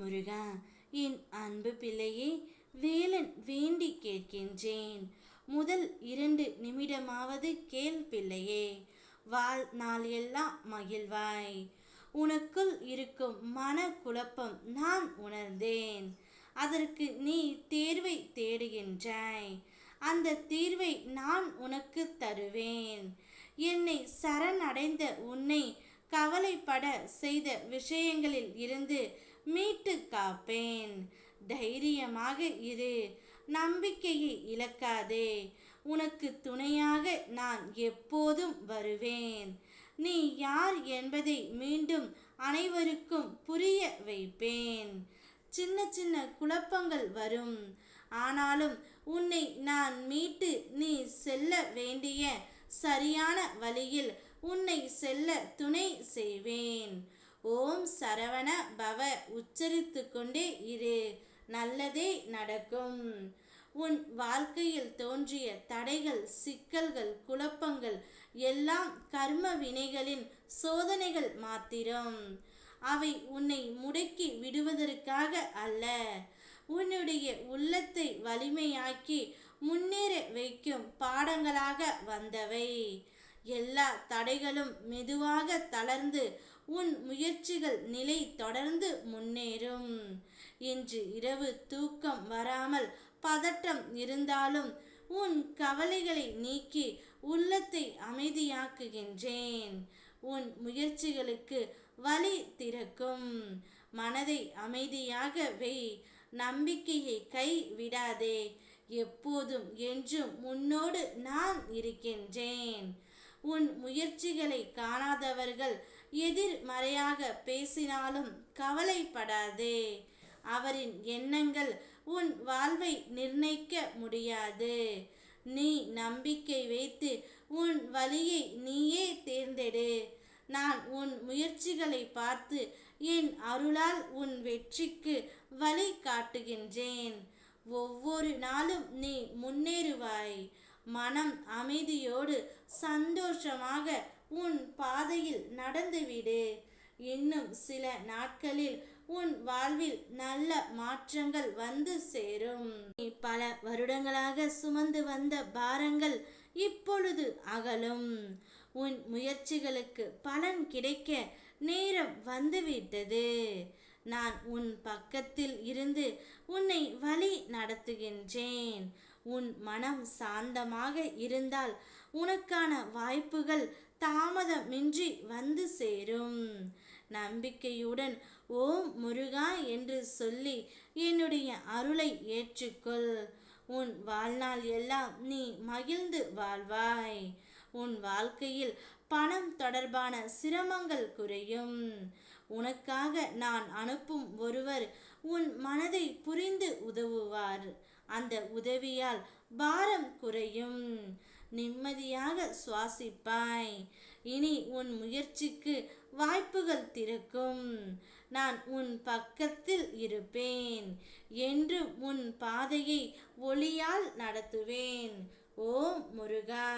முருகா, என் அன்பு பிள்ளையே, வேலன் வேண்டி கேட்கின்றேன். முதல் 2 நிமிடமாவது கேள் பிள்ளையே. வாழ்நாள் எல்லாம் மகிழ்வாய். உனக்குள் இருக்கும் மன குழப்பம் நான் உணர்ந்தேன். அதற்கு நீ தேர்வை தேடுகின்றாய். அந்த தீர்வை நான் உனக்கு தருவேன். என்னை சரணடைந்த உன்னை கவலைப்பட செய்த விஷயங்களில் இருந்து மீட்டு காப்பேன். தைரியமாக இரு, நம்பிக்கையை இழக்காதே. உனக்கு துணையாக நான் எப்போதும் வருவேன். நீ யார் என்பதை மீண்டும் அனைவருக்கும் புரிய வைப்பேன். சின்ன சின்ன குழப்பங்கள் வரும், ஆனாலும் உன்னை நான் மீட்டு நீ செல்ல வேண்டிய சரியான வழியில் உன்னை செல்ல துணை செய்வேன். ஓம் சரவண பவ உச்சரித்து கொண்டே இரு, நல்லதே நடக்கும். உன் வாழ்க்கையில் தோன்றிய தடைகள், சிக்கல்கள், குழப்பங்கள் எல்லாம் கர்ம வினைகளின் சோதனைகள் மாத்திரம். அவை உன்னை முடக்கி விடுவதற்காக அல்ல, உன்னுடைய உள்ளத்தை வலிமையாக்கி முன்னேற வைக்கும் பாடங்களாக வந்தவை. எல்லா தடைகளும் மெதுவாக தளர்ந்து உன் முயற்சிகள் நிலை தொடர்ந்து முன்னேறும். இன்று இரவு தூக்கம் வராமல் பதட்டம் இருந்தாலும் உன் கவலைகளை நீக்கி உள்ளத்தை அமைதியாக்குகின்றேன். உன் முயற்சிகளுக்கு வழி திறக்கும். மனதை அமைதியாக வை, நம்பிக்கையை கை விடாதே. எப்போதும் என்றும் உன்னோடு நான் இருக்கின்றேன். உன் முயற்சிகளை காணாதவர்கள் எதிர்மறையாக பேசினாலும் கவலைப்படாதே. அவரின் எண்ணங்கள் உன் வாழ்வை நிர்ணயிக்க முடியாது. நீ நம்பிக்கை வைத்து உன் வழியை நீயே தேர்ந்தெடு. நான் உன் முயற்சிகளை பார்த்து என் அருளால் உன் வெற்றிக்கு வழி காட்டுகின்றேன். ஒவ்வொரு நாளும் நீ முன்னேறுவாய். மனம் அமைதியோடு சந்தோஷமாக உன் பாதையில் நடந்துவிடு. இன்னும் சில நாட்களில் உன் வாழ்வில் நல்ல மாற்றங்கள் வந்து சேரும். நீ பல வருடங்களாக சுமந்து வந்த பாரங்கள் இப்பொழுது அகலும். உன் முயற்சிகளுக்கு பலன் கிடைக்க நேரம் வந்துவிட்டது. நான் உன் பக்கத்தில் இருந்து உன்னை வழி நடத்துகின்றேன். உன் மனம் சாந்தமாக இருந்தால் உனக்கான வாய்ப்புகள் தாமதமின்றி வந்து சேரும். நம்பிக்கையுடன் ஓம் முருகா என்று சொல்லி என்னுடைய அருளை ஏற்றுக்கொள். உன் வாழ்நாள் எல்லாம் நீ மகிழ்ந்து வாழ்வாய். உன் வாழ்க்கையில் பணம் தொடர்பான சிரமங்கள் குறையும். உனக்காக நான் அனுப்பும் ஒருவர் உன் மனதை புரிந்து உதவுவார். அந்த உதவியால் பாரம் குறையும். நிம்மதியாக சுவாசிப்பாய். இனி உன் முயற்சிக்கு வாய்ப்புகள் திறக்கும். நான் உன் பக்கத்தில் இருப்பேன். என்றும் உன் பாதையை ஒளியால் நடத்துவேன். ஓம் முருகா.